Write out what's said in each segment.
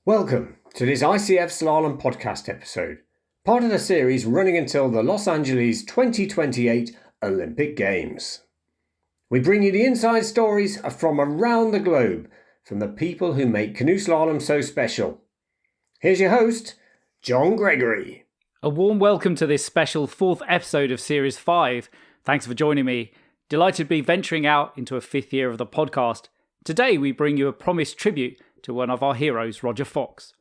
Welcome to this ICF Slalom podcast episode, part of the series running until the Los Angeles 2028 Olympic Games. We bring you the inside stories from around the globe from the people who make canoe slalom so special. Here's your host, John Gregory. A warm welcome to this special fourth episode of Series 5. Thanks for joining me. Delighted to be venturing out into a fifth year of the podcast. Today we bring you a promised tribute to one of our heroes, Roger Fox.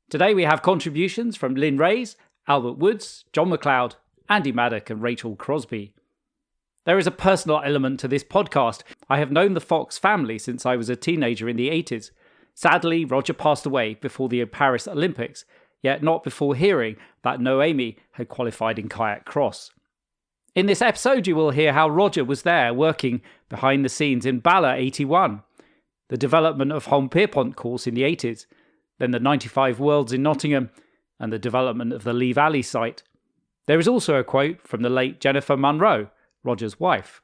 Today we have contributions from Lynn Reys, Albert Woods, John MacLeod, Andy Maddock and Rachel Crosbee. There is a personal element to this podcast. I have known the Fox family since I was a teenager in the 80s. Sadly, Roger passed away before the Paris Olympics, yet not before hearing that Noemi had qualified in kayak cross. In this episode you will hear how Roger was there working behind the scenes in Bala 81, the development of Holm Pierpont course in the 80s, then the 95 Worlds in Nottingham, and the development of the Lee Valley site. There is also a quote from the late Jennifer Munro, Roger's wife.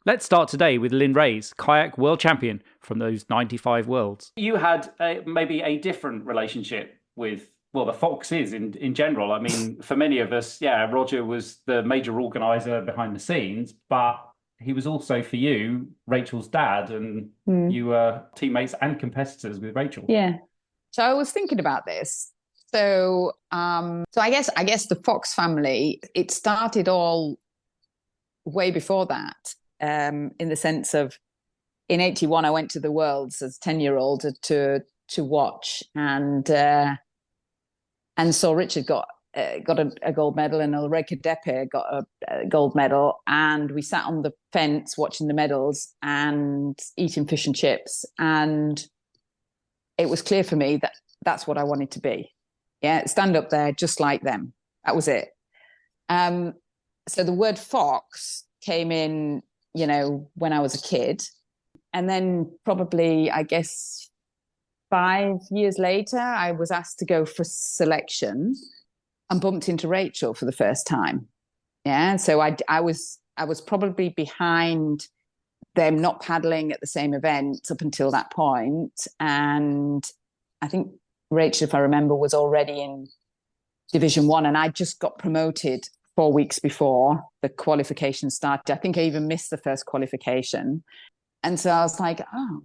Let's start today with Lynn Reys, kayak world champion from those 95 Worlds. You had maybe a different relationship with, the Foxes in general. I mean, for many of us, Roger was the major organiser behind the scenes, but he was also, for you, Rachel's dad, and you were teammates and competitors with Rachel. Yeah. So I was thinking about this. So I guess the Fox family, it started all way before that, in the sense of, in 81, I went to the Worlds as a 10-year-old to watch, and saw Richard got a gold medal, and Ulrika Deppe got a gold medal, and we sat on the fence watching the medals and eating fish and chips, and it was clear for me that that's what I wanted to be. Yeah, stand up there just like them. That was it. So the word Fox came in, when I was a kid, and then probably, I guess, 5 years later, I was asked to go for selection and bumped into Rachel for the first time. Yeah, so I was probably behind them not paddling at the same event up until that point. And I think Rachel, if I remember, was already in Division 1, and I just got promoted 4 weeks before the qualification started. I think I even missed the first qualification. And so I was like, oh,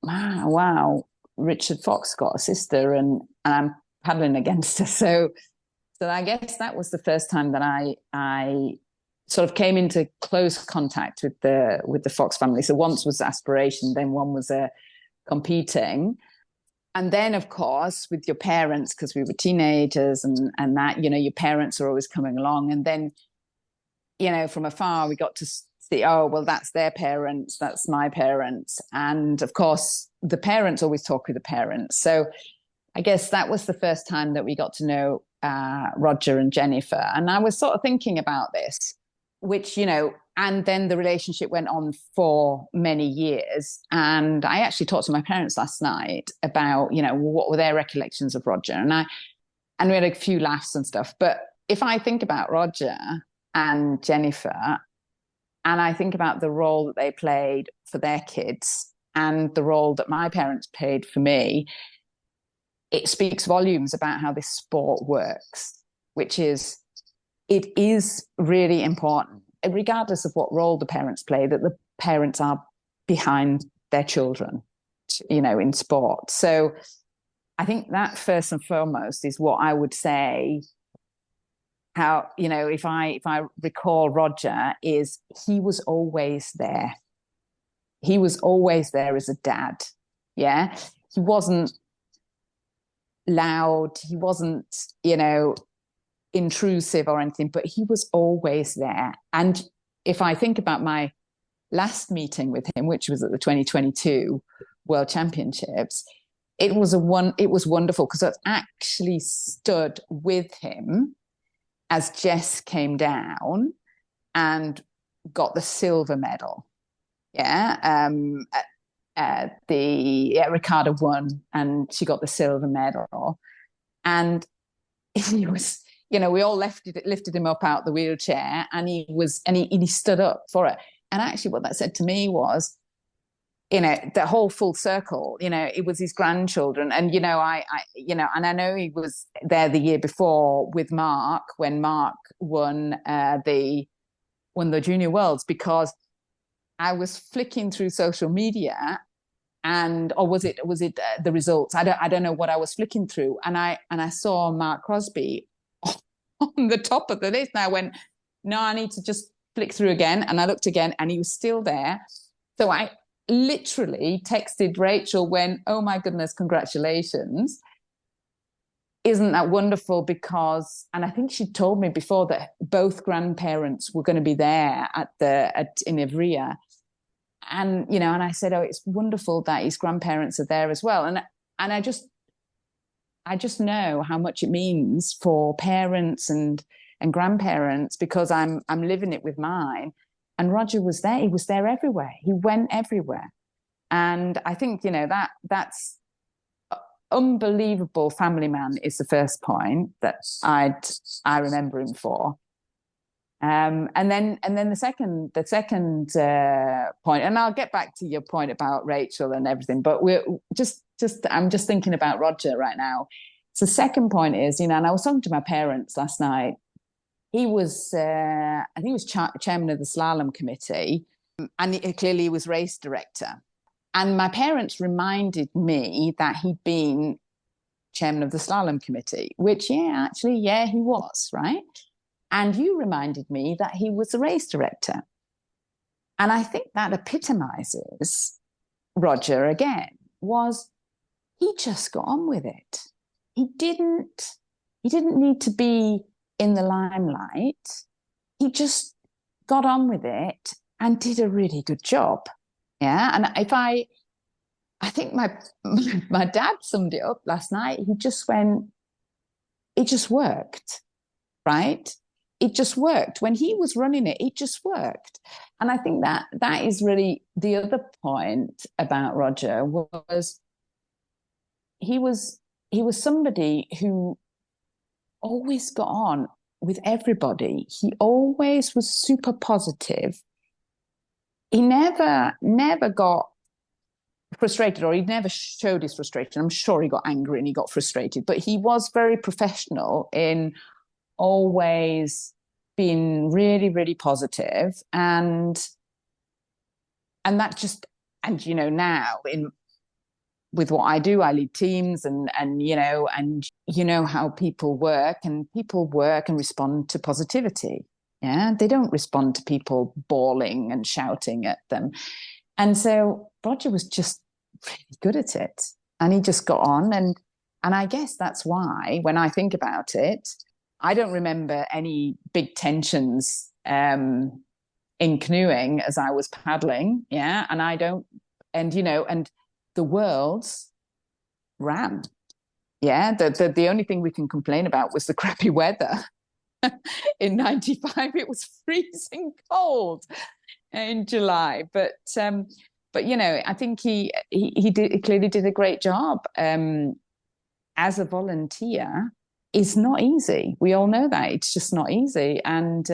wow, Richard Fox got a sister, and I'm paddling against her. So I guess that was the first time that I sort of came into close contact with the Fox family. So once was aspiration, then one was competing. And then, of course, with your parents, because we were teenagers and that, your parents are always coming along. And then, from afar, we got to see, oh, well, that's their parents, that's my parents. And of course, the parents always talk with the parents. So I guess that was the first time that we got to know Roger and Jennifer. And I was sort of thinking about this, which, and then the relationship went on for many years. And I actually talked to my parents last night about, what were their recollections of Roger. And we had a few laughs and stuff. But if I think about Roger and Jennifer, and I think about the role that they played for their kids and the role that my parents played for me, it speaks volumes about how this sport works, which is, it is really important, regardless of what role the parents play, that the parents are behind their children, in sport. So I think that first and foremost is what I would say. How, if I recall Roger, is he was always there. He was always there as a dad. Yeah. He wasn't loud. He wasn't, intrusive or anything, but he was always there. And if I think about my last meeting with him, which was at the 2022 World Championships, it was wonderful because I actually stood with him as Jess came down and got the silver medal. Yeah. Ricardo won and she got the silver medal. And he was, we all lifted him up out the wheelchair, and he stood up for it. And actually what that said to me was, the whole full circle, it was his grandchildren. And, and I know he was there the year before with Mark, when Mark won the Junior Worlds, because I was flicking through social media, or was it the results? I don't know what I was flicking through. And I saw Mark Crosbee on the top of the list. And I went, no, I need to just flick through again. And I looked again and he was still there. So I literally texted Rachel when, oh my goodness, congratulations. Isn't that wonderful? Because, and I think she told me before that both grandparents were going to be there in Ivrea. And, and I said, oh, it's wonderful that his grandparents are there as well. And I just know how much it means for parents and grandparents, because I'm living it with mine. And Roger was there. He was there everywhere. He went everywhere. And I think, that's unbelievable family man is the first point that I remember him for. And then the second point, and I'll get back to your point about Rachel and everything, but we're I'm just thinking about Roger right now. So the second point is, and I was talking to my parents last night. He was, I think he was chairman of the slalom committee, and clearly he was race director. And my parents reminded me that he'd been chairman of the slalom committee, which, he was, right? And you reminded me that he was the race director. And I think that epitomizes Roger again, was he just got on with it. He didn't need to be in the limelight. He just got on with it and did a really good job. Yeah. And I think my dad summed it up last night. He just went, it just worked, right? It just worked. When he was running it, it just worked. And I think that is really the other point about Roger, was he was somebody who always got on with everybody. He always was super positive. He never got frustrated, or he never showed his frustration. I'm sure he got angry and he got frustrated, but he was very professional in always being really, really positive. And that just, and now with what I do, I lead teams, and how people work and respond to positivity. Yeah, they don't respond to people bawling and shouting at them. And so Roger was just really good at it, and he just got on. And I guess that's why, when I think about it, I don't remember any big tensions in canoeing as I was paddling. Yeah, and I don't, and the worlds ran. Yeah, the only thing we can complain about was the crappy weather. In 95, it was freezing cold in July. But I think he clearly did a great job. As a volunteer, it's not easy. We all know that it's just not easy. And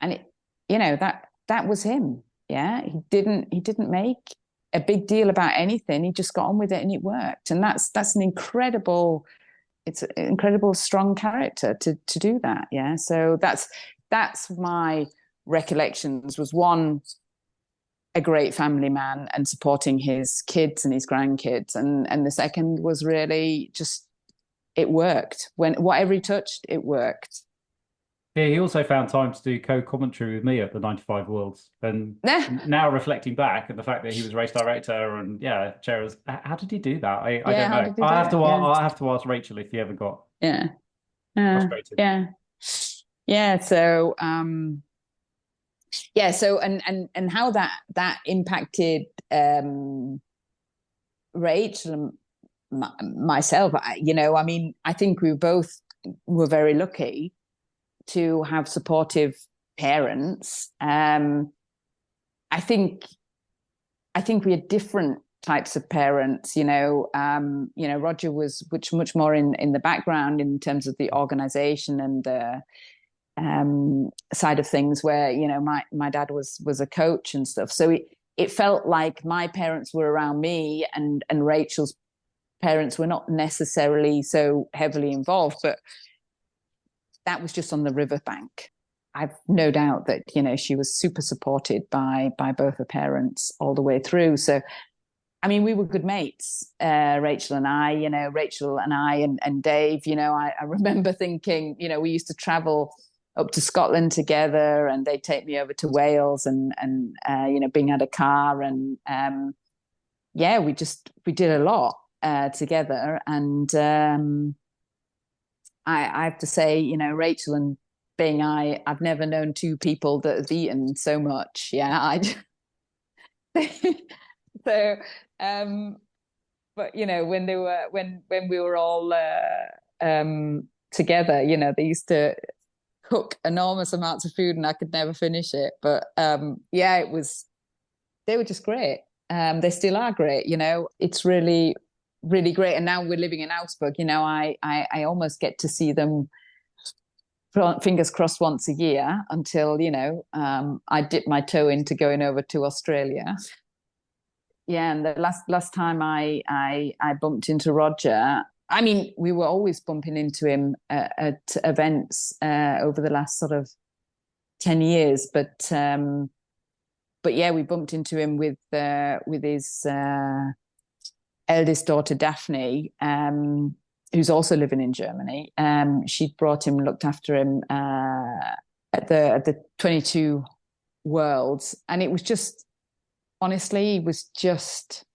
it, that was him. Yeah, he didn't make a big deal about anything. He just got on with it, and it worked. And that's an incredible. It's an incredible strong character to do that. Yeah. So that's my recollections, was one, a great family man and supporting his kids and his grandkids. And the second was really just, it worked. When whatever he touched, it worked. Yeah, he also found time to do co-commentary with me at the 95 Worlds. And now reflecting back, and the fact that he was race director and chair, how did he do that? I don't know. I'll have to ask Rachel if he ever got frustrated. Yeah. So So and how that impacted Rachel and myself. I think we both were very lucky to have supportive parents. I think we had different types of parents. Roger was much more in the background in terms of the organization and the side of things, where my dad was a coach and stuff. So it felt like my parents were around me, and Rachel's parents were not necessarily so heavily involved, but that was just on the riverbank. I've no doubt that, you know, she was super supported by both her parents all the way through. So, I mean, we were good mates, Rachel and I, and Dave. You know, I remember thinking, you know, we used to travel up to Scotland together, and they'd take me over to Wales, and you know, being at a car, and yeah, we did a lot together. And I have to say, you know, Rachel and being I've never known two people that have eaten so much. Yeah, so but you know, when we were all together, you know, they used to cook enormous amounts of food, and I could never finish it. But yeah, they were just great. They still are great. You know, it's really, really great. And now we're living in Augsburg. You know, I almost get to see them, fingers crossed, once a year until, you know, I dip my toe into going over to Australia. Yeah, and the last time I bumped into Roger, I mean, we were always bumping into him at events over the last sort of 10 years, but yeah, we bumped into him with his eldest daughter Daphne, who's also living in Germany. She'd brought him, looked after him at the 22 Worlds, and it was just, honestly, it was just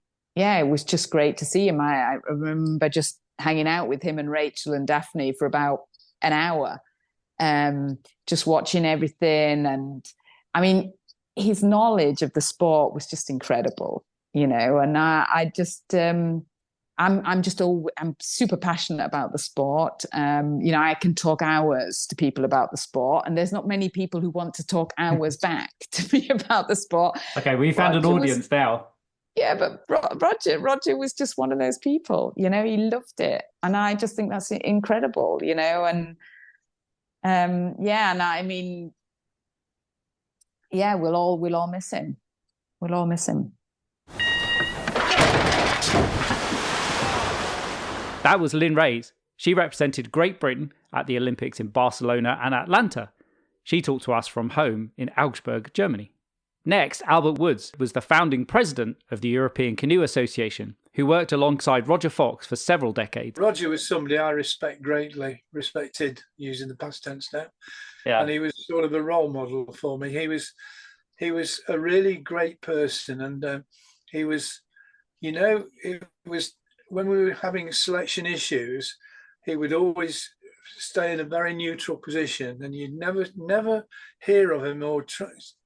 great to see him. I remember just hanging out with him and Rachel and Daphne for about an hour, just watching everything. And I mean, his knowledge of the sport was just incredible, you know. And I just I'm super passionate about the sport. You know, I can talk hours to people about the sport, and there's not many people who want to talk hours back to me about the sport. Okay, we found an audience now. Yeah, but Roger was just one of those people, you know. He loved it, and I just think that's incredible, you know. And yeah, and I mean, yeah, we'll all miss him. We'll all miss him. That was Lynn Reys. She represented Great Britain at the Olympics in Barcelona and Atlanta. She talked to us from home in Augsburg, Germany. Next, Albert Woods was the founding president of the European Canoe Association, who worked alongside Roger Fox for several decades. Roger was somebody I respected, using the past tense now. Yeah. And he was sort of a role model for me. He was a really great person, and he was, you know, it was when we were having selection issues, he would always stay in a very neutral position, and you'd never hear of him or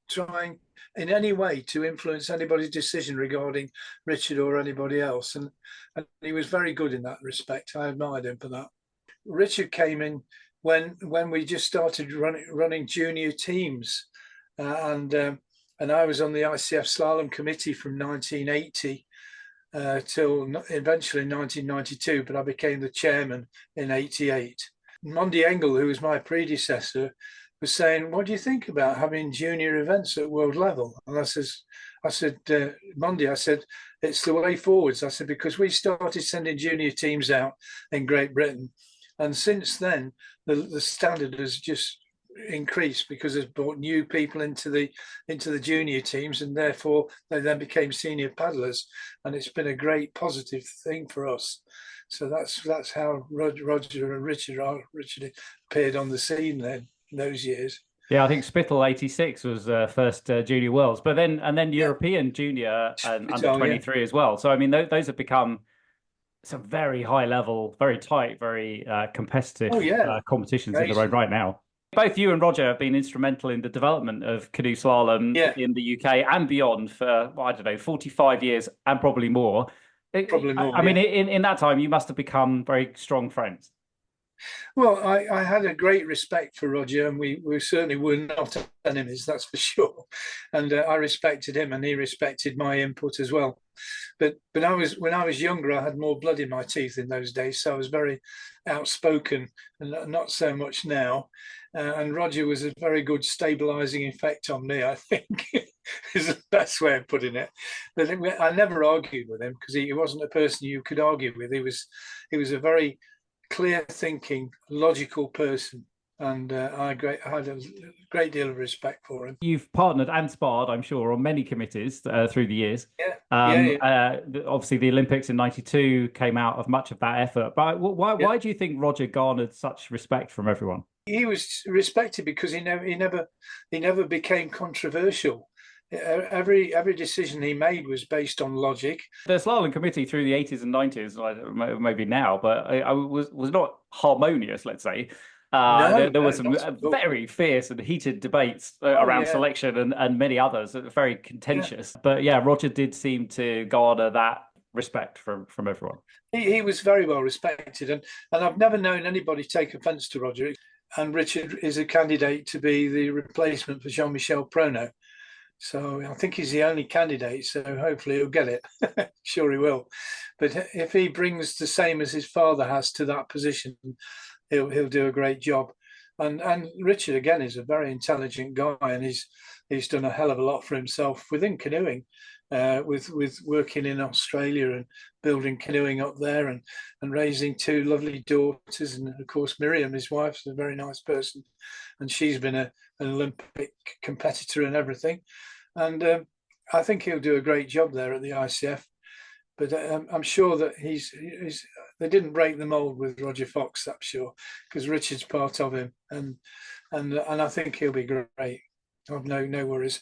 trying in any way to influence anybody's decision regarding Richard or anybody else. And he was very good in that respect. I admired him for that. Richard came in when we just started running junior teams, and I was on the ICF slalom committee from 1980 till eventually 1992, but I became the chairman in 88. Mondi Engel, who was my predecessor, was saying, "What do you think about having junior events at world level?" And I said, Mondi, I said, "It's the way forwards." I said, because we started sending junior teams out in Great Britain, and since then the standard has just increased because it's brought new people into the junior teams, and therefore they then became senior paddlers, and it's been a great positive thing for us. So that's how Roger and Richard appeared on the scene then in those years. Yeah, I think Spittle 86 was first Junior Worlds, but then European Junior and under 23 as well. So I mean, those have become some very high level, very tight, very competitive competitions in their own right now. Both you and Roger have been instrumental in the development of canoe slalom in the UK and beyond for, well, I don't know, 45 years and probably more. I mean, in that time, you must have become very strong friends. Well, I had a great respect for Roger, and we certainly were not enemies, that's for sure. And I respected him, and he respected my input as well. But when I was younger, I had more blood in my teeth in those days, so I was very outspoken, and not so much now. And Roger was a very good stabilising effect on me, I think. is the best way of putting it. But I never argued with him because he wasn't a person you could argue with. He was a very clear-thinking, logical person, and I had a great deal of respect for him. You've partnered and sparred, I'm sure, on many committees through the years. Obviously, the Olympics in '92 came out of much of that effort. But why do you think Roger garnered such respect from everyone? He was respected because he never became controversial. Every decision he made was based on logic. The slalom committee through the 80s and 90s, maybe now, but I was not harmonious, let's say. There were some very fierce and heated debates around selection and many others that were very contentious. Yeah. But yeah, Roger did seem to garner that respect from everyone. He was very well respected, and I've never known anybody take offence to Roger. And Richard is a candidate to be the replacement for Jean-Michel Prono. So I think he's the only candidate, so hopefully he'll get it. Sure he will. But if he brings the same as his father has to that position, he'll do a great job. And Richard, again, is a very intelligent guy, and he's done a hell of a lot for himself within canoeing, with working in Australia and building canoeing up there and raising two lovely daughters. And of course, Miriam, his wife's a very nice person, and she's been an Olympic competitor and everything. And I think he'll do a great job there at the ICF. But I'm sure that they didn't break the mold with Roger Fox, I'm sure, because Richard's part of him, and I think he'll be great. I've no worries.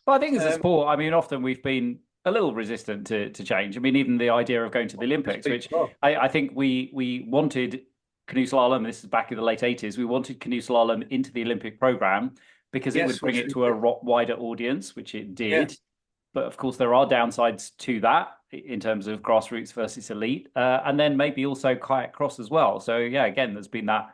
Well, I think as a sport, I mean, often we've been a little resistant to change. I mean, even the idea of going to the Olympics, which I think we wanted canoe slalom. This is back in the late 80s. We wanted canoe slalom into the Olympic program because it would bring it to a wider audience, which it did. Yeah. But of course, there are downsides to that in terms of grassroots versus elite, and then maybe also kayak cross as well. So yeah, again, there's been that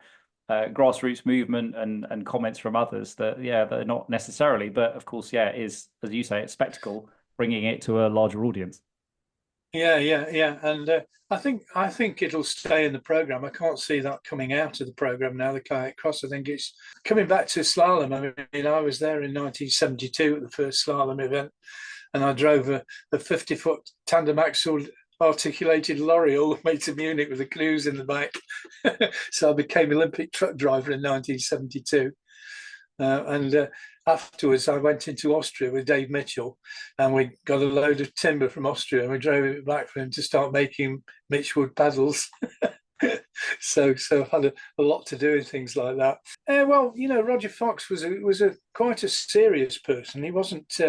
grassroots movement and comments from others that they're not necessarily, but of course, it is, as you say, it's spectacle, bringing it to a larger audience. Yeah, and I think it'll stay in the program. I can't see that coming out of the program now. The kayak cross, I think it's coming back to slalom. I mean, I was there in 1972 at the first slalom event, and I drove a 50-foot tandem axle articulated lorry all the way to Munich with the canoes in the back. So I became Olympic truck driver in 1972. And afterwards, I went into Austria with Dave Mitchell, and we got a load of timber from Austria, and we drove it back for him to start making Mitchwood paddles. So I've had a lot to do with things like that. Well, Roger Fox was quite a serious person. He wasn't.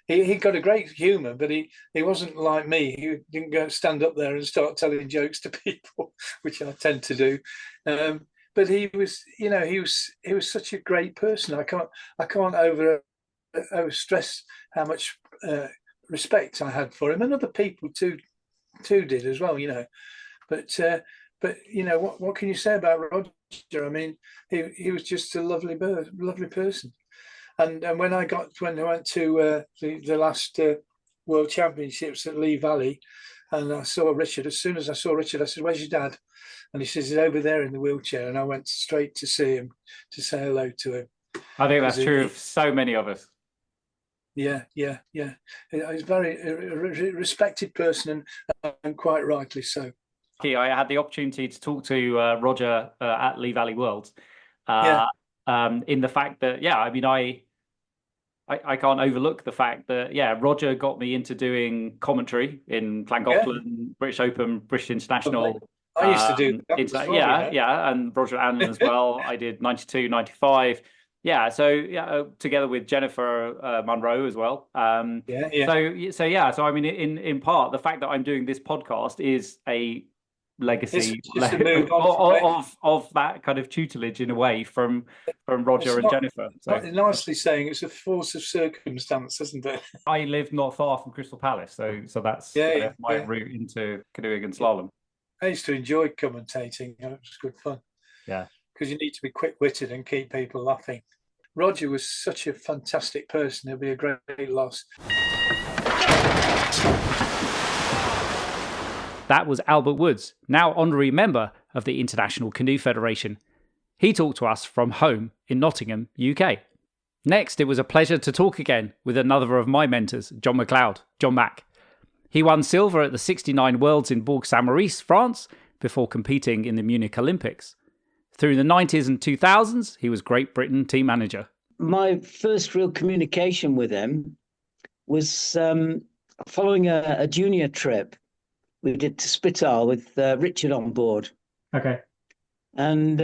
He got a great humour, but he wasn't like me. He didn't go stand up there and start telling jokes to people, which I tend to do. But he was such a great person. I can't over stress how much respect I had for him, and other people too did as well. But what can you say about Roger? I mean, he was just a lovely person. And when I went to the last World Championships at Lee Valley, and I saw Richard, as soon as I saw Richard, I said, "Where's your dad?" And he says, "He's over there in the wheelchair." And I went straight to see him, to say hello to him. I think that's true of so many of us. Yeah. He's a very respected person, and quite rightly so. I had the opportunity to talk to Roger at Lee Valley Worlds. In the fact that, I can't overlook the fact that, Roger got me into doing commentary in Llangollen, British Open, British International. I used to do that. And Roger Allen as well. I did 92, 95. Together with Jennifer Munro as well. So I mean, in part, the fact that I'm doing this podcast is a legacy of that kind of tutelage in a way from Roger and Jennifer. So nicely saying, it's a force of circumstance, isn't it? I live not far from Crystal Palace, so that's my route into canoeing and slalom. I used to enjoy commentating. It was good fun. Yeah, because you need to be quick-witted and keep people laughing. Roger was such a fantastic person. He'll be a great loss. That was Albert Woods, now honorary member of the International Canoe Federation. He talked to us from home in Nottingham, UK. Next, it was a pleasure to talk again with another of my mentors, John MacLeod, John Mac. He won silver at the 69 Worlds in Bourg-Saint-Maurice, France, before competing in the Munich Olympics. Through the 90s and 2000s, he was Great Britain team manager. My first real communication with him was following a junior trip we did to Spittal with Richard on board. Okay. And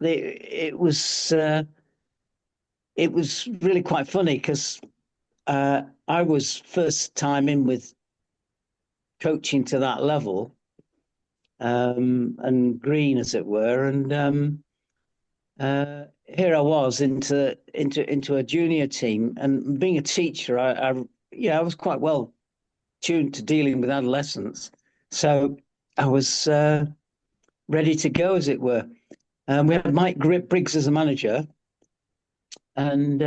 it was really quite funny because I was first time in with coaching to that level, and green, as it were, and here I was into a junior team, and being a teacher, I was quite well tuned to dealing with adolescents, so I was ready to go, as it were. We had Mike Briggs as a manager, and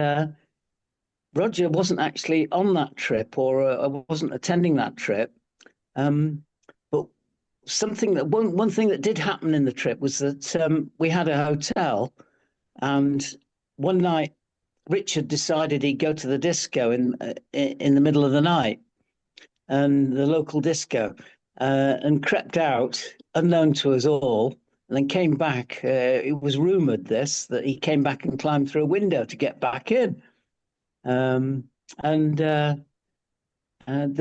Roger wasn't actually on that trip, or wasn't attending that trip. But one thing that did happen in the trip was that we had a hotel, and one night Richard decided he'd go to the disco in the middle of the night, and the local disco, and crept out unknown to us all, and then came back. It was rumoured that he came back and climbed through a window to get back in. The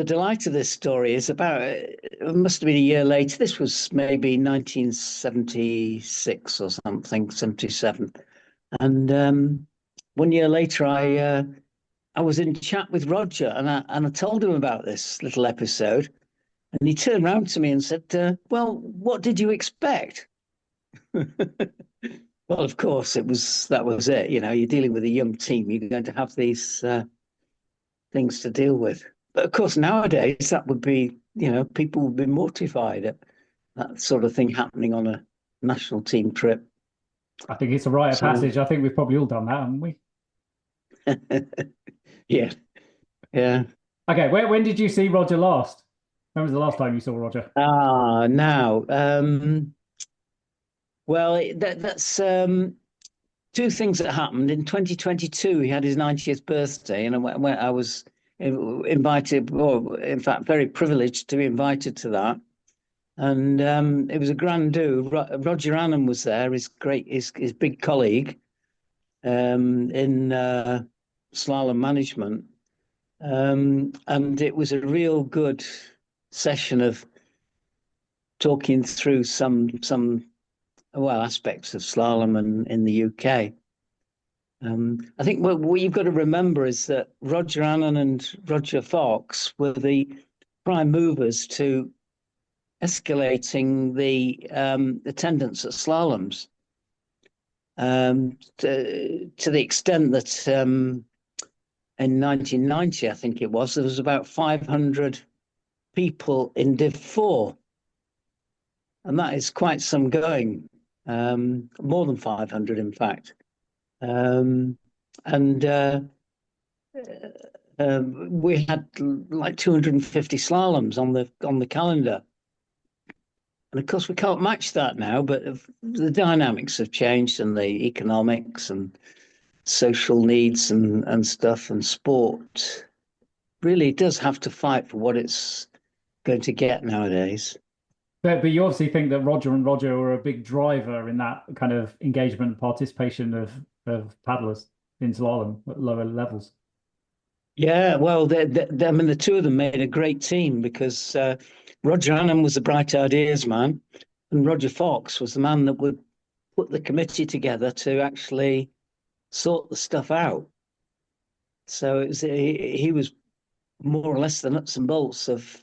delight of this story is it must have been a year later. This was maybe 1976 or something, 77. And 1 year later, I was in chat with Roger, and I told him about this little episode, and he turned around to me and said, "Well, what did you expect?" Well, of course, that was it. You know, you're dealing with a young team. You're going to have these things to deal with. But of course, nowadays, that would be, people would be mortified at that sort of thing happening on a national team trip. I think it's a rite of passage. I think we've probably all done that, haven't we? Yeah. Okay, when did you see Roger last? When was the last time you saw Roger? Now. Well, that's two things that happened. In 2022, he had his 90th birthday, and I was invited, or in fact, very privileged to be invited to that. And it was a grand do. Roger Annan was there, his big colleague in slalom management. And it was a real good session of talking through some aspects of slalom in the UK. I think what you've got to remember is that Roger Annan and Roger Fox were the prime movers to escalating the attendance at slaloms, to the extent that in 1990, I think it was, there was about 500 people in Div 4. And that is quite some going, more than 500, in fact. We had like 250 slaloms on the calendar. And of course, we can't match that now, but the dynamics have changed, and the economics and social needs and stuff, and sport really does have to fight for what it's going to get nowadays. But you obviously think that Roger and Roger were a big driver in that kind of engagement and participation of paddlers in slalom at lower levels. Yeah, well, the two of them made a great team, because Roger Annan was the bright ideas man, and Roger Fox was the man that would put the committee together to actually sort the stuff out. So he was more or less the nuts and bolts of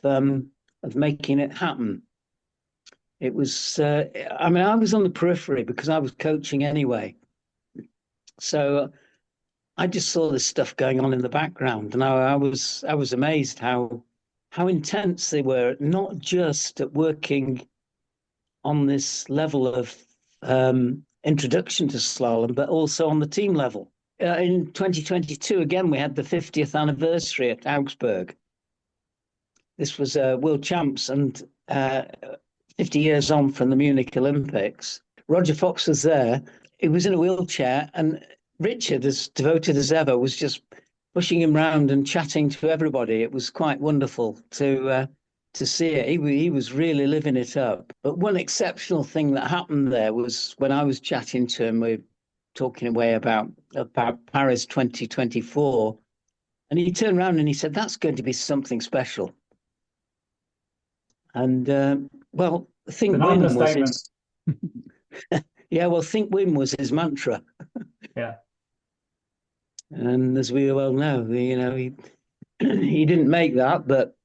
making it happen. It was, I was on the periphery because I was coaching anyway. So I just saw this stuff going on in the background, and I was amazed how intense they were, not just at working on this level of introduction to slalom, but also on the team level. In 2022, again, we had the 50th anniversary at Augsburg. This was World Champs, and 50 years on from the Munich Olympics. Roger Fox was there. He was in a wheelchair, and Richard, as devoted as ever, was just pushing him round and chatting to everybody. It was quite wonderful to see it. He was really living it up. But one exceptional thing that happened there was when I was chatting to him, we were talking away about Paris 2024, and he turned around and he said, "That's going to be something special." And well, think win was his. Yeah, well, think win was his mantra. Yeah. And as we well know, he didn't make that, but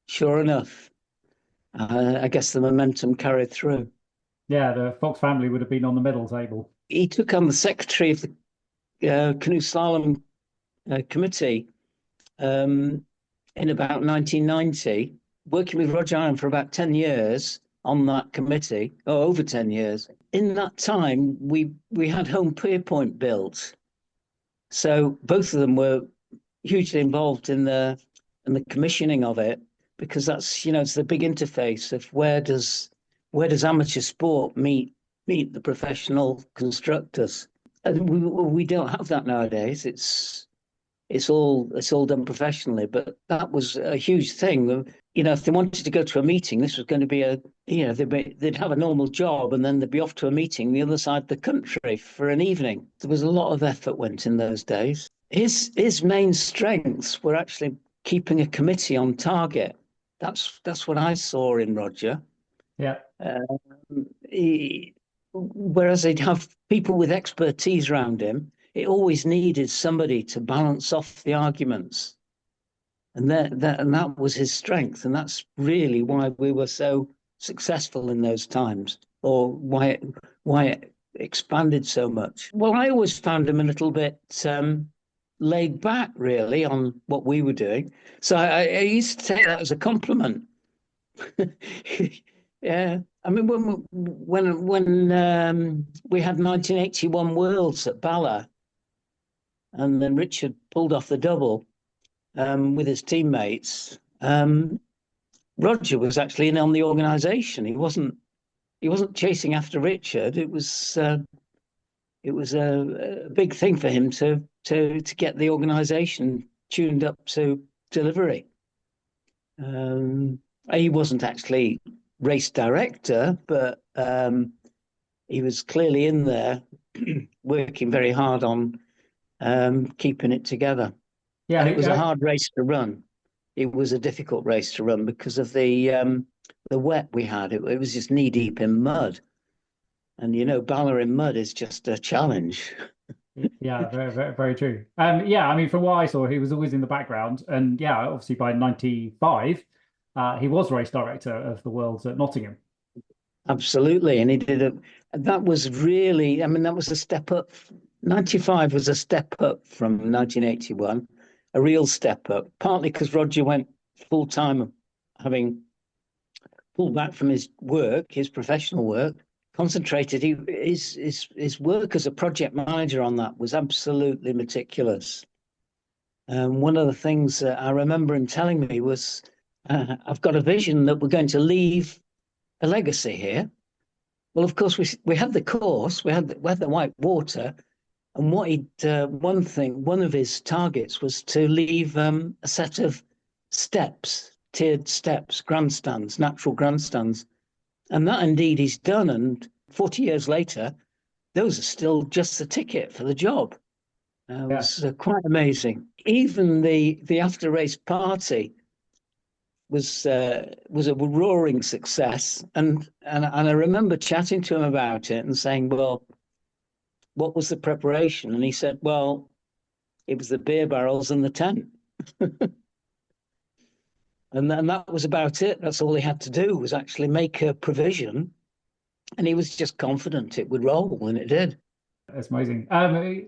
sure enough, I guess the momentum carried through. Yeah, the Fox family would have been on the medal table. He took on the secretary of the canoe slalom committee in about 1990, working with Roger Allen for about 10 years on that committee, over 10 years. In that time, we had Home Pierpoint built. So both of them were hugely involved in the commissioning of it, because that's, it's the big interface of where does amateur sport meet the professional constructors. And we don't have that nowadays. It's all done professionally, but that was a huge thing. If they wanted to go to a meeting, this was going to be they'd have a normal job and then they'd be off to a meeting the other side of the country for an evening. There was a lot of effort went in those days. His main strengths were actually keeping a committee on target. That's what I saw in Roger. Yeah. Whereas they'd have people with expertise around him, it always needed somebody to balance off the arguments. And that was his strength. And that's really why we were so successful in those times, or why it expanded so much. Well, I always found him a little bit laid back, really, on what we were doing. So I used to take that as a compliment. Yeah. I mean, when we had 1981 Worlds at Bala, and then Richard pulled off the double with his teammates, Roger was actually in on the organisation. He wasn't chasing after Richard. It was a big thing for him to get the organisation tuned up to delivery. He wasn't actually race director, but he was clearly in there working very hard on keeping it together. Yeah, and it was a hard race to run. It was a difficult race to run because of the wet we had. It was just knee deep in mud, and Bala in mud is just a challenge. Yeah, very, very, very true. Yeah, I mean, from what I saw, he was always in the background, and yeah, obviously by 95, he was race director of the Worlds at Nottingham. Absolutely, and he did that was really, I mean, that was a step up. 95 was a step up from 1981, a real step up, partly because Roger went full time, having pulled back from his work, his professional work, concentrated. His work as a project manager on that was absolutely meticulous. One of the things that I remember him telling me was, I've got a vision that we're going to leave a legacy here. Well, of course, we had the course, we had the white water, and one of his targets was to leave a set of steps, tiered steps, grandstands, natural grandstands, and that indeed he's done. And 40 years later, those are still just the ticket for the job. It was quite amazing. Even the after race party was a roaring success, and I remember chatting to him about it and saying, well, what was the preparation? And he said, well, it was the beer barrels and the tent. and that was about it. That's all he had to do, was actually make a provision, and he was just confident it would roll, and it did. That's amazing.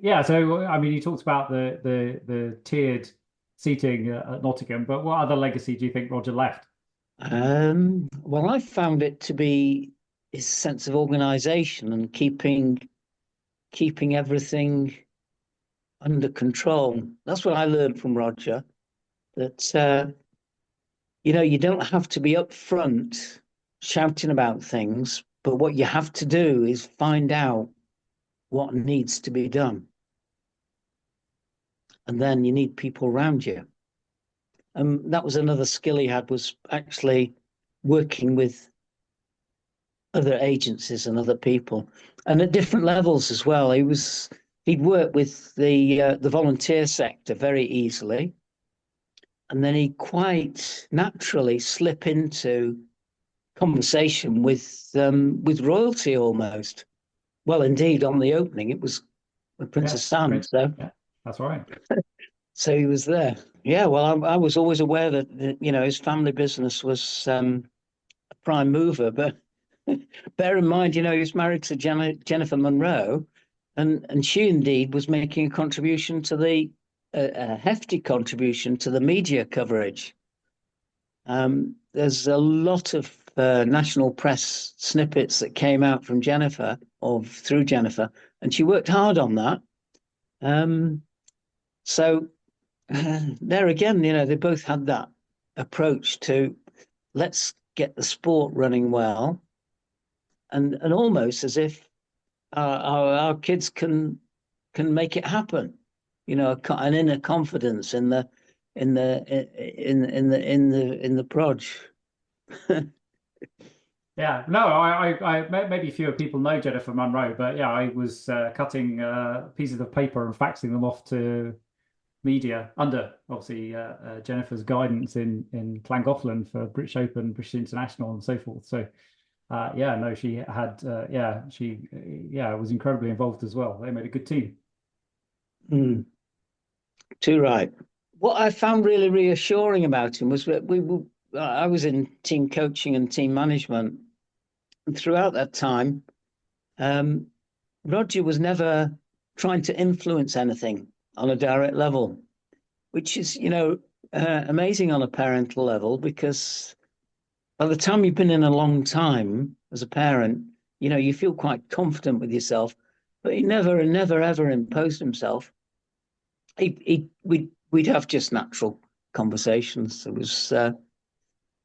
Yeah, so I mean, you talked about the tiered seating at Nottingham, but what other legacy do you think Roger left? Well, I found it to be his sense of organisation and keeping everything under control. That's what I learned from Roger, that you don't have to be up front shouting about things, but what you have to do is find out what needs to be done. And then you need people around you. And that was another skill he had, was actually working with other agencies and other people, and at different levels as well. He'd work with the volunteer sector very easily, and then he'd quite naturally slip into conversation with royalty almost. Well, indeed, on the opening, it was the Princess Anne. So yeah, that's right. So he was there. Yeah, well, I was always aware that his family business was a prime mover, but bear in mind, he was married to Jennifer Monroe, and she indeed was making a contribution to a hefty contribution to the media coverage. There's a lot of national press snippets that came out from Jennifer, or through Jennifer, and she worked hard on that. So there again, they both had that approach to, let's get the sport running well, and almost as if our kids can make it happen. An inner confidence in the proj. Yeah, no, I maybe fewer people know Jennifer Monroe, but yeah, I was cutting pieces of paper and faxing them off to media under obviously Jennifer's guidance in Llangollen for British Open, British International, and so forth. So she had she was incredibly involved as well. They made a good team. Too right. What I found really reassuring about him was that I was in team coaching and team management, and throughout that time, Roger was never trying to influence anything on a direct level, which is, amazing on a parental level, because by the time you've been in a long time as a parent, you feel quite confident with yourself, but he never ever imposed himself. We'd have just natural conversations. It was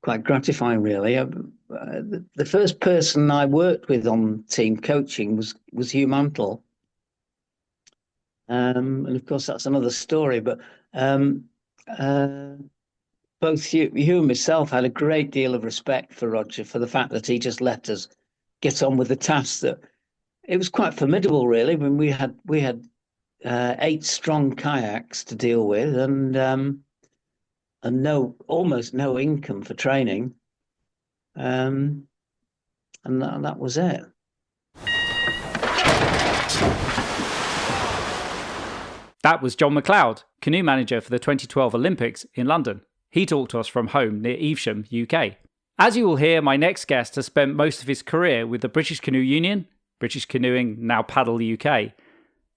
quite gratifying, really. The first person I worked with on team coaching was Hugh Mantle. And of course, that's another story. But both Hugh and myself had a great deal of respect for Roger, for the fact that he just let us get on with the task. That it was quite formidable, really. When we had 8 strong kayaks to deal with, and almost no income for training, and that was it. That was John MacLeod, canoe manager for the 2012 Olympics in London. He talked to us from home near Evesham, UK. As you will hear, my next guest has spent most of his career with the British Canoe Union, British Canoeing, now Paddle UK.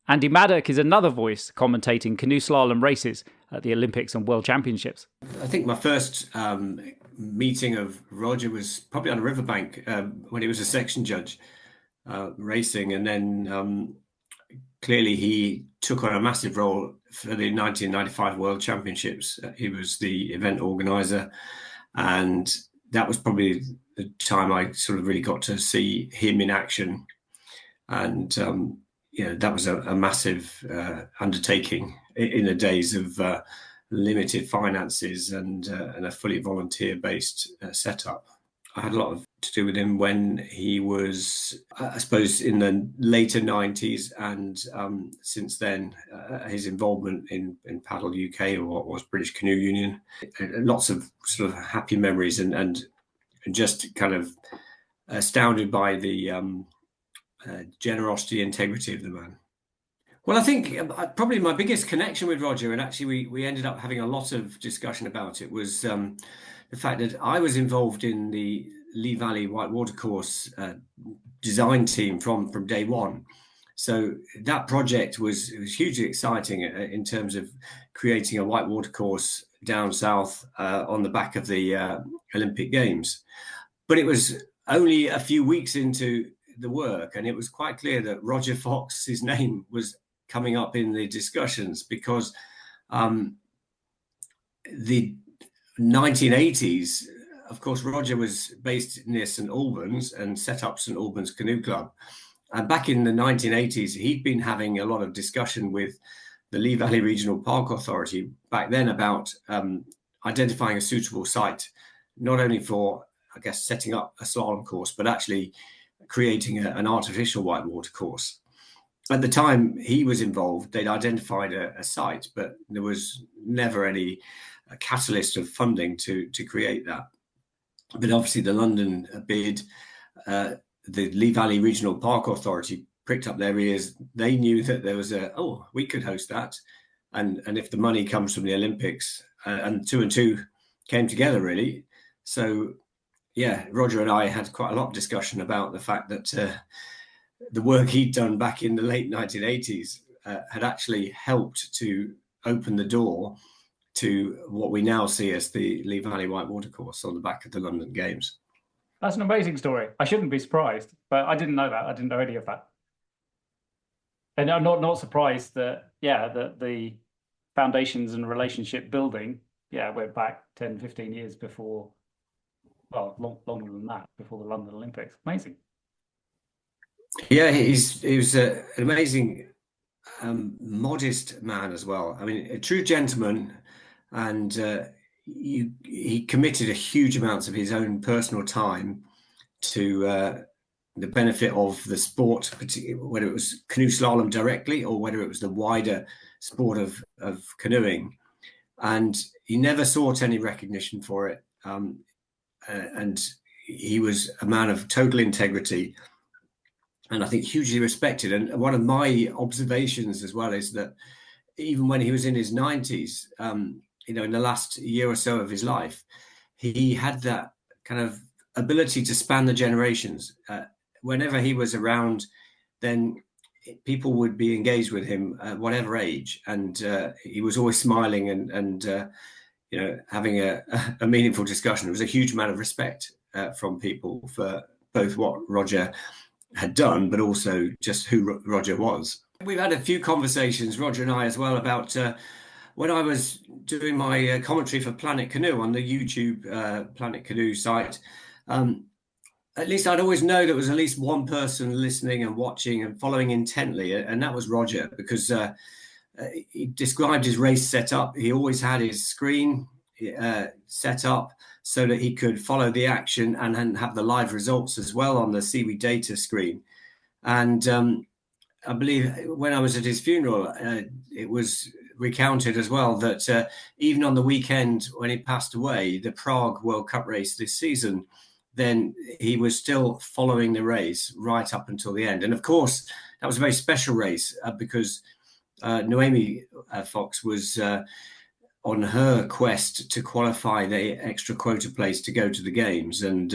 Andy Maddock is another voice commentating canoe slalom races at the Olympics and World Championships. I think my first meeting of Roger was probably on a riverbank when he was a section judge racing, and then clearly he took on a massive role for the 1995 World Championships. He was the event organizer, and that was probably the time I sort of really got to see him in action. And that was a massive undertaking in the days of limited finances and a fully volunteer-based setup. I had a lot to do with him when he was, I suppose, in the later 90s, and since then, his involvement in Paddle UK, or what was British Canoe Union. Lots of sort of happy memories, and just kind of astounded by the generosity, integrity of the man. Well, I think probably my biggest connection with Roger, and actually we ended up having a lot of discussion about it, was the fact that I was involved in the Lee Valley White Watercourse design team from day one. So that project was hugely exciting in terms of creating a white watercourse down south on the back of the Olympic Games. But it was only a few weeks into the work, and it was quite clear that Roger Fox's name was coming up in the discussions, because the 1980s, of course, Roger was based near St Albans and set up St Albans Canoe Club, And back in the 1980s, he'd been having a lot of discussion with the Lee Valley Regional Park Authority back then about identifying a suitable site, not only for, I guess, setting up a slalom course, but actually creating an artificial whitewater course. At the time he was involved, they'd identified a site, but there was never any catalyst of funding to create that. But obviously the London bid, the Lee Valley Regional Park Authority pricked up their ears. They knew that there was we could host that. And if the money comes from the Olympics, and two and two came together really. So yeah, Roger and I had quite a lot of discussion about the fact that the work he'd done back in the late 1980s had actually helped to open the door to what we now see as the Lee Valley Whitewater Course on the back of the London Games. That's an amazing story. I shouldn't be surprised, but I didn't know that. I didn't know any of that. And I'm not surprised that, that the foundations and relationship building, went back 10, 15 years before, longer than that, before the London Olympics. Amazing. Yeah, he was an amazing, modest man as well. I mean, a true gentleman, and he committed a huge amounts of his own personal time to the benefit of the sport, particularly whether it was canoe slalom directly or whether it was the wider sport of canoeing. And he never sought any recognition for it. And he was a man of total integrity, and I think hugely respected. And one of my observations as well is that even when he was in his 90s, in the last year or so of his life, he had that kind of ability to span the generations. Whenever he was around, then people would be engaged with him at whatever age. And he was always smiling and having a meaningful discussion. There was a huge amount of respect from people for both what Roger had done, but also just who Roger was. We've had a few conversations, Roger and I as well, about when I was doing my commentary for Planet Canoe on the YouTube Planet Canoe site. At least I'd always know there was at least one person listening and watching and following intently, and that was Roger, because he described his race setup. He always had his screen set up so that he could follow the action and have the live results as well on the Seaweed data screen. And I believe when I was at his funeral, it was recounted as well that even on the weekend when he passed away, the Prague World Cup race this season, then he was still following the race right up until the end. And of course, that was a very special race because Noemi Fox was on her quest to qualify the extra quota place to go to the games. And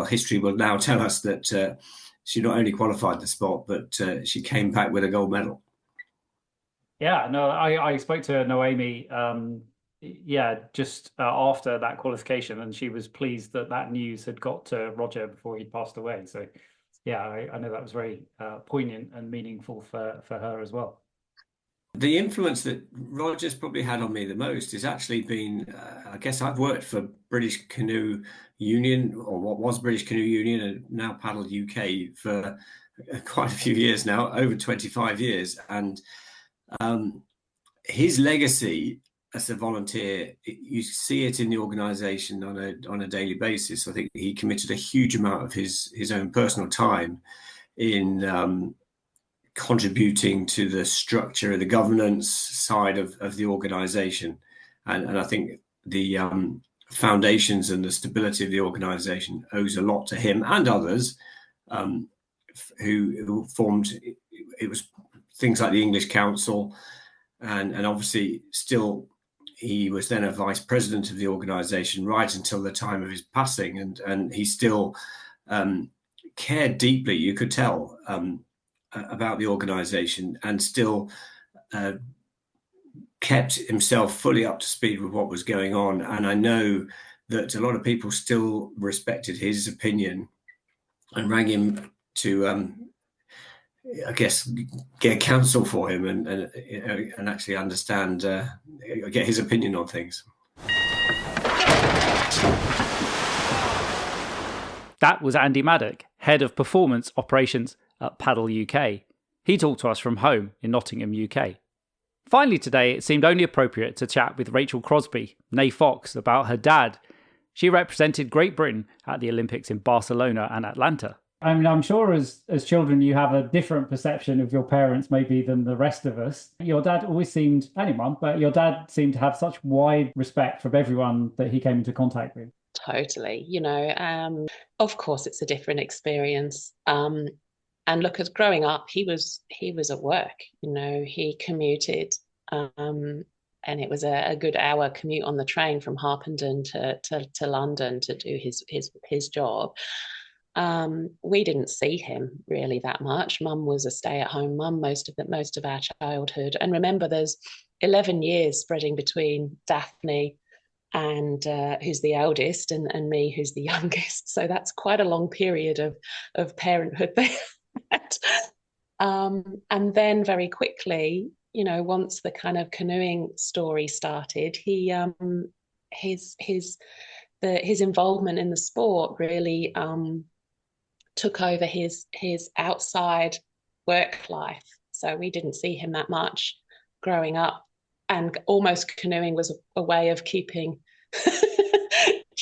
history will now tell us that she not only qualified the spot, but she came back with a gold medal. Yeah, no, I spoke to Noemi just after that qualification, and she was pleased that news had got to Roger before he passed away. So I know that was very poignant and meaningful for her as well. The influence that Roger's probably had on me the most has actually been, I guess I've worked for British Canoe Union, or what was British Canoe Union and now Paddle UK, for quite a few years now, over 25 years. And his legacy as a volunteer, you see it in the organisation on a daily basis. I think he committed a huge amount of his own personal time in contributing to the structure of the governance side of the organisation. And I think the foundations and the stability of the organisation owes a lot to him and others who formed, it was things like the English Council, and obviously still he was then a vice president of the organisation right until the time of his passing, and he still cared deeply, you could tell, about the organisation, and still kept himself fully up to speed with what was going on. And I know that a lot of people still respected his opinion and rang him to I guess get counsel for him and actually understand, get his opinion on things. That was Andy Maddock, Head of Performance, Operations at Paddle UK. He talked to us from home in Nottingham, UK. Finally today, it seemed only appropriate to chat with Rachel Crosbee, née Fox, about her dad. She represented Great Britain at the Olympics in Barcelona and Atlanta. I mean, I'm sure as children you have a different perception of your parents maybe than the rest of us. Your dad always seemed, and your mum, but your dad seemed to have such wide respect from everyone that he came into contact with. Totally. Of course, it's a different experience. And look, as growing up, he was at work. He commuted, and it was a good hour commute on the train from Harpenden to London to do his job. We didn't see him really that much. Mum was a stay-at-home mum most of our childhood. And remember, there's 11 years spreading between Daphne and who's the eldest and me, who's the youngest. So that's quite a long period of parenthood there. And then very quickly, once the kind of canoeing story started, his involvement in the sport really took over his outside work life. So we didn't see him that much growing up, and almost canoeing was a way of keeping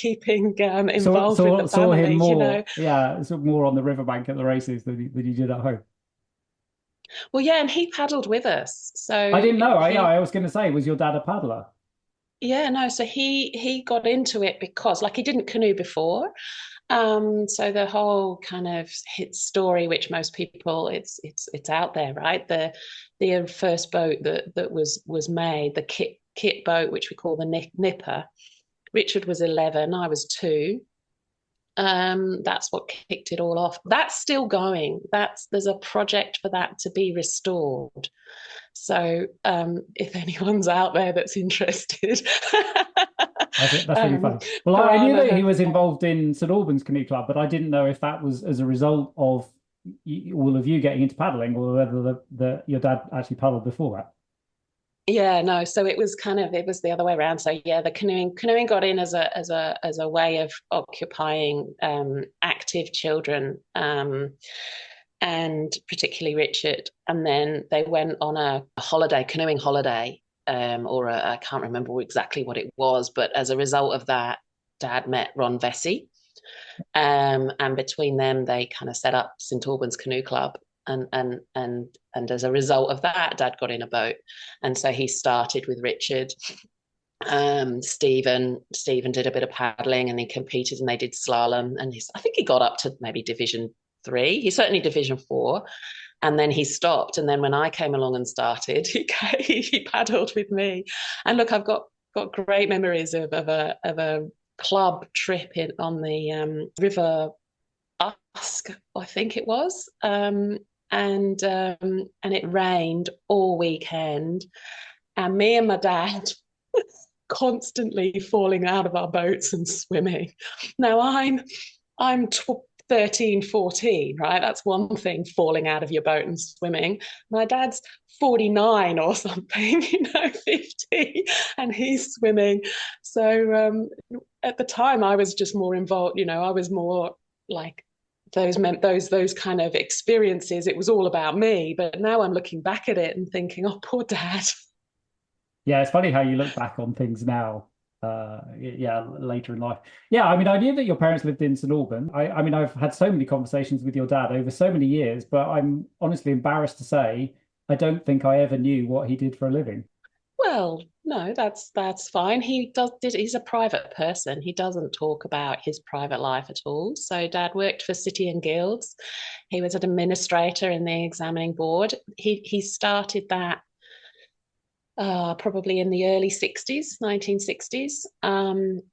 involved with the family. Saw him more, more on the riverbank at the races than you did at home. Well, yeah, and he paddled with us. So I didn't know. I was going to say, was your dad a paddler? Yeah, no. So he got into it because, he didn't canoe before. So the whole kind of hit story, which most people, it's out there, right? The first boat that was made, the kit boat, which we call the Nipper. Richard was 11, I was 2. That's what kicked it all off. That's still going. There's a project for that to be restored. So if anyone's out there that's interested. That's really funny. Well, I knew that he was involved in St Albans Canoe Club, but I didn't know if that was as a result of all of you getting into paddling, or whether your dad actually paddled before that. Yeah, no. So it was the other way around. So yeah, the canoeing got in as a way of occupying active children, and particularly Richard. And then they went on a canoeing holiday. I can't remember exactly what it was, but as a result of that, Dad met Ron Vesey, and between them they kind of set up St Albans Canoe Club, and as a result of that, Dad got in a boat, and so he started with Richard. Stephen did a bit of paddling, and he competed, and they did slalom, and I think he got up to maybe Division 3. He certainly Division 4. And then he stopped. And then when I came along and started, he paddled with me. And look, I've got great memories of a club trip on the River Usk, I think it was. And it rained all weekend. And me and my dad constantly falling out of our boats and swimming. Now I'm 13, 14, right? That's one thing, falling out of your boat and swimming. My dad's 49 or something, 50, and he's swimming. So at the time, I was just more involved. I was more like those kind of experiences. It was all about me. But now I'm looking back at it and thinking, oh, poor Dad. Yeah, it's funny how you look back on things now. Later in life. Yeah, I mean, I knew that your parents lived in St Albans. I mean, I've had so many conversations with your dad over so many years, but I'm honestly embarrassed to say I don't think I ever knew what he did for a living. Well, no, that's fine. He's a private person. He doesn't talk about his private life at all. So Dad worked for City and Guilds. He was an administrator in the examining board. He started that probably in the early 1960s.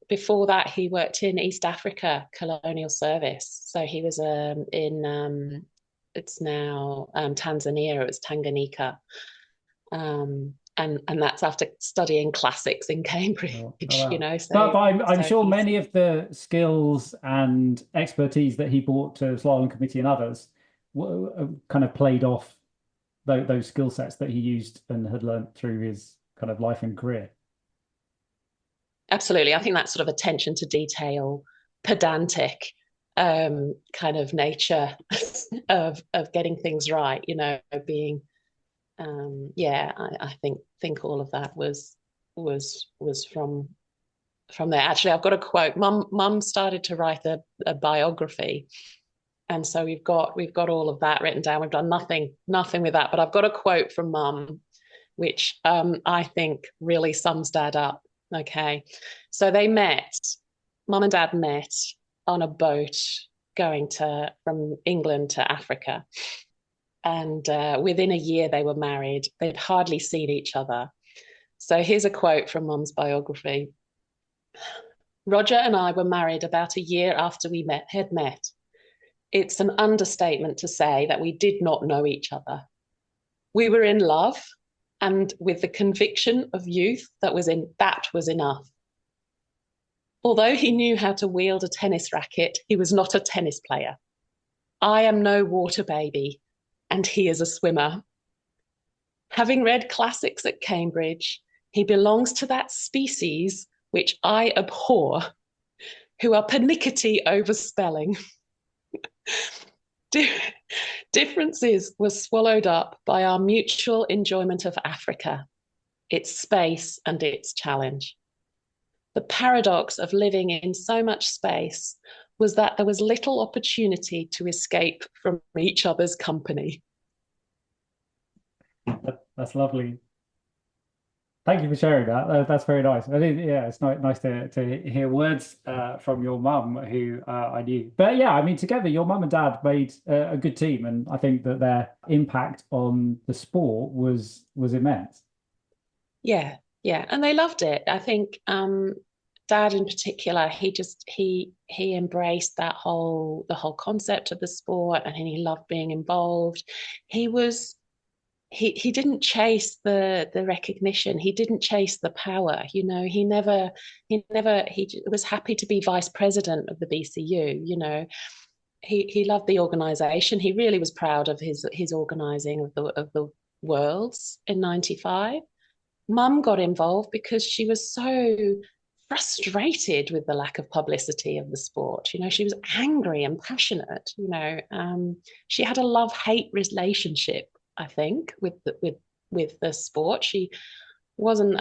Before that, he worked in East Africa Colonial Service. So he was in, it's now Tanzania, it was Tanganyika. And that's after studying classics in Cambridge, wow. So, but I'm sure many of the skills and expertise that he brought to Slalom Committee and others kind of played off those skill sets that he used and had learned through his kind of life and career. Absolutely. I think that sort of attention to detail, pedantic kind of nature of getting things right, being I think all of that was from there. Actually, I've got a quote. Mum started to write a biography, and so we've got all of that written down. We've done nothing with that, but I've got a quote from Mum, which I think really sums Dad up. Okay, so Mum and Dad met on a boat going from England to Africa. And within a year, they were married. They'd hardly seen each other. So here's a quote from Mum's biography. Roger and I were married about a year after we had met. It's an understatement to say that we did not know each other. We were in love, and with the conviction of youth that was enough. Although he knew how to wield a tennis racket, he was not a tennis player. I am no water baby, and he is a swimmer. Having read classics at Cambridge, he belongs to that species which I abhor, who are pernickety over spelling. Differences were swallowed up by our mutual enjoyment of Africa, its space and its challenge. The paradox of living in so much space was that there was little opportunity to escape from each other's company. That's lovely. Thank you for sharing that. That's very nice. I think, it's nice to hear words from your mum, who I knew. But yeah, I mean, together, your mum and dad made a good team, and I think that their impact on the sport was immense. Yeah, and they loved it. I think Dad in particular, he embraced the whole concept of the sport, and he loved being involved. He didn't chase the recognition. He didn't chase the power. He was happy to be vice president of the BCU. He loved the organisation. He really was proud of his organising of the Worlds in '95. Mum got involved because she was so frustrated with the lack of publicity of the sport. She was angry and passionate. She had a love-hate relationship, I think, with the sport. She wasn't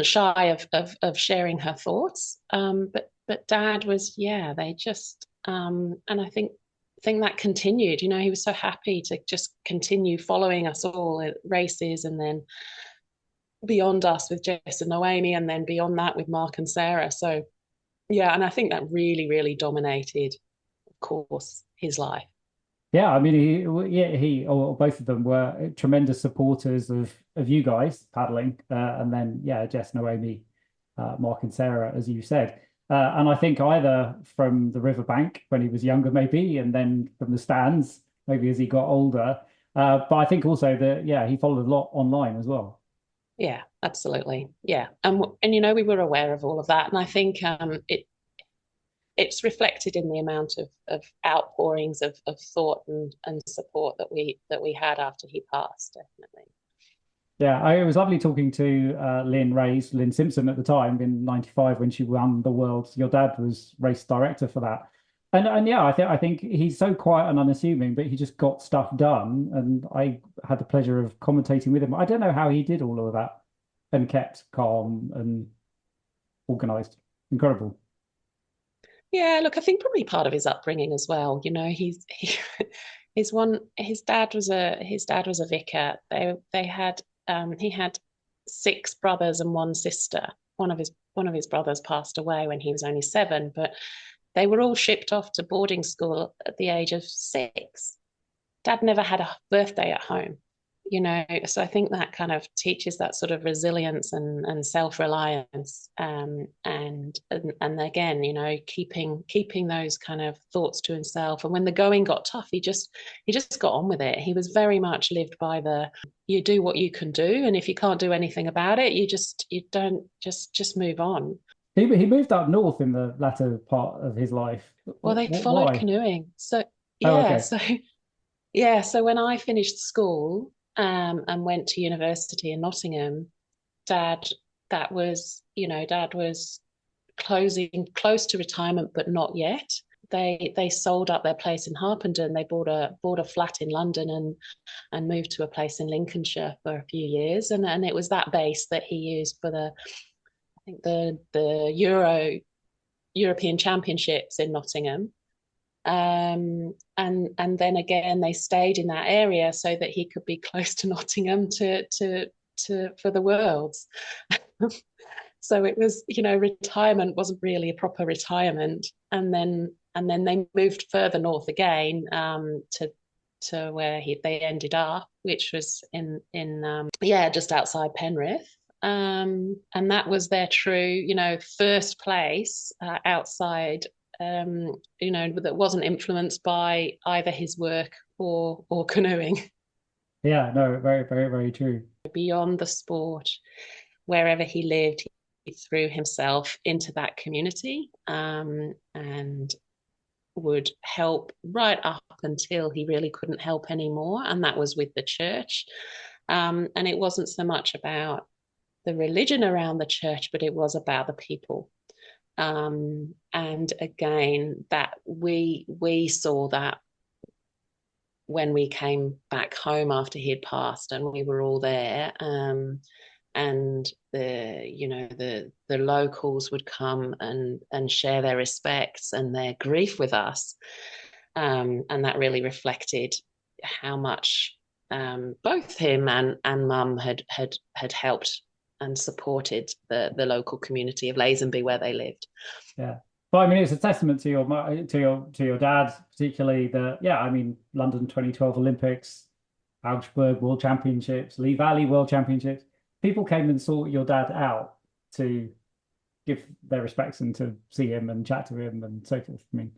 shy of sharing her thoughts. But Dad was, they just and I think that continued. He was so happy to just continue following us all at races, and then beyond us with Jess and Noemi, and then beyond that with Mark and Sarah. So and I think that really, really dominated, of course, his life. Yeah, I mean, he or both of them were tremendous supporters of you guys paddling, and then Jess, Noemi, Mark and Sarah, as you said. And I think either from the riverbank when he was younger, maybe, and then from the stands, maybe as he got older. But I think also that, he followed a lot online as well. Yeah, absolutely. Yeah. And we were aware of all of that. And I think it's reflected in the amount of outpourings of thought and support that we had after he passed, definitely. Yeah, it was lovely talking to Lynn Reys, Lynn Simpson at the time in '95 when she won the Worlds. Your dad was race director for that. And I think he's so quiet and unassuming, but he just got stuff done. And I had the pleasure of commentating with him. I don't know how he did all of that and kept calm and organised. Incredible. Yeah, look, I think probably part of his upbringing as well. His dad was a vicar. He had 6 brothers and 1 sister. One of his brothers passed away when he was only 7, but they were all shipped off to boarding school at the age of 6. Dad never had a birthday at home, so I think that kind of teaches that sort of resilience and self-reliance, and again, keeping those kind of thoughts to himself. And when the going got tough, he just got on with it. He was very much lived by you do what you can do, and if you can't do anything about it, you don't just move on. He moved up north in the latter part of his life. Well, they followed canoeing. So so when I finished school and went to university in Nottingham, Dad was close to retirement, but not yet. They sold up their place in Harpenden. They bought a flat in London and moved to a place in Lincolnshire for a few years. And it was that base that he used for the European Championships in Nottingham. And then again, they stayed in that area so that he could be close to Nottingham for the Worlds. So it was, retirement wasn't really a proper retirement. And then they moved further north again to where they ended up, which was in just outside Penrith. And that was their true, first place outside, that wasn't influenced by either his work or canoeing. Yeah, no, very, very, very true. Beyond the sport, wherever he lived, he threw himself into that community and would help right up until he really couldn't help anymore. And that was with the church. And it wasn't so much about the religion around the church, but it was about the people. And again, that we saw that when we came back home after he had passed, and we were all there. And the locals would come and share their respects and their grief with us, and that really reflected how much both him and Mum had helped and supported the local community of Lazenby where they lived. Yeah. But I mean, it's a testament to your dad, particularly London 2012 Olympics, Augsburg World Championships, Lee Valley World Championships. People came and sought your dad out to give their respects and to see him and chat to him and so forth. I mean,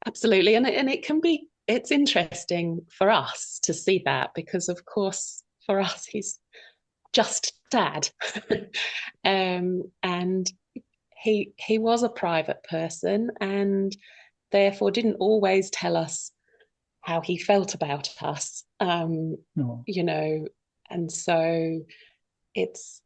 absolutely, and it's interesting for us to see that, because of course for us he's just dad, and he was a private person and therefore didn't always tell us how he felt about us, and so it's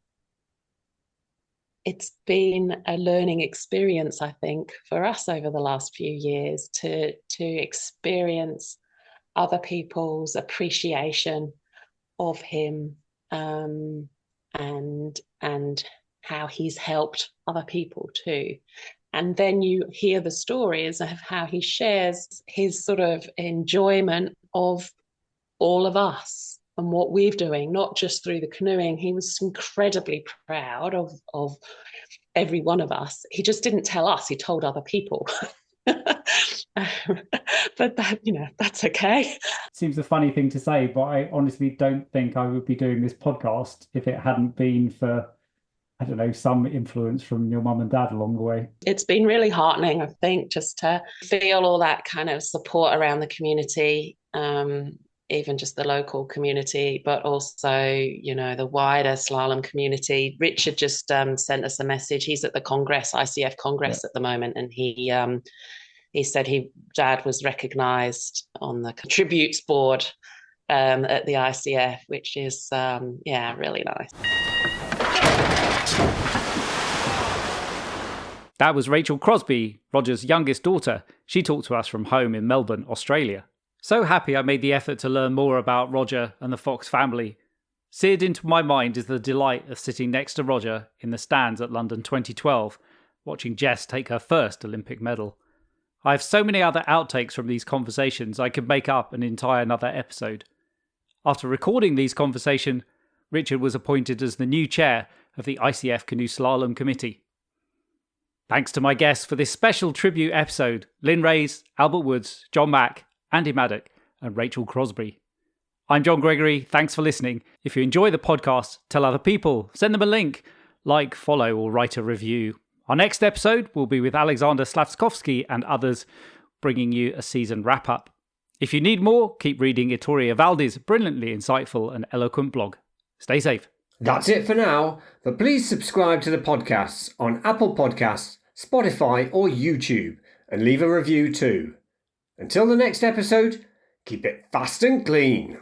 been a learning experience, I think, for us over the last few years to experience other people's appreciation of him, and how he's helped other people too. And then you hear the stories of how he shares his sort of enjoyment of all of us and what we're doing, not just through the canoeing. He was incredibly proud of every one of us. He just didn't tell us, he told other people. But that's okay. Seems a funny thing to say, but I honestly don't think I would be doing this podcast if it hadn't been for, I don't know, some influence from your mum and dad along the way. It's been really heartening, I think, just to feel all that kind of support around the community, even just the local community, but also, the wider slalom community. Richard just sent us a message. He's at the Congress, ICF Congress at the moment, and he said Dad was recognised on the contributes board at the ICF, which is, really nice. That was Rachel Crosbee, Roger's youngest daughter. She talked to us from home in Melbourne, Australia. So happy I made the effort to learn more about Roger and the Fox family. Seared into my mind is the delight of sitting next to Roger in the stands at London 2012, watching Jess take her first Olympic medal. I have so many other outtakes from these conversations I could make up an entire another episode. After recording these conversations, Richard was appointed as the new chair of the ICF Canoe Slalom Committee. Thanks to my guests for this special tribute episode, Lynn Reys, Albert Woods, John Mack, Andy Maddock and Rachel Crosbee. I'm John Gregory, thanks for listening. If you enjoy the podcast, tell other people, send them a link, like, follow or write a review. Our next episode will be with Alexander Slafkovsky and others, bringing you a season wrap-up. If you need more, keep reading Ettore Evaldi's brilliantly insightful and eloquent blog. Stay safe. That's it for now, but please subscribe to the podcasts on Apple Podcasts, Spotify or YouTube, and leave a review too. Until the next episode, keep it fast and clean.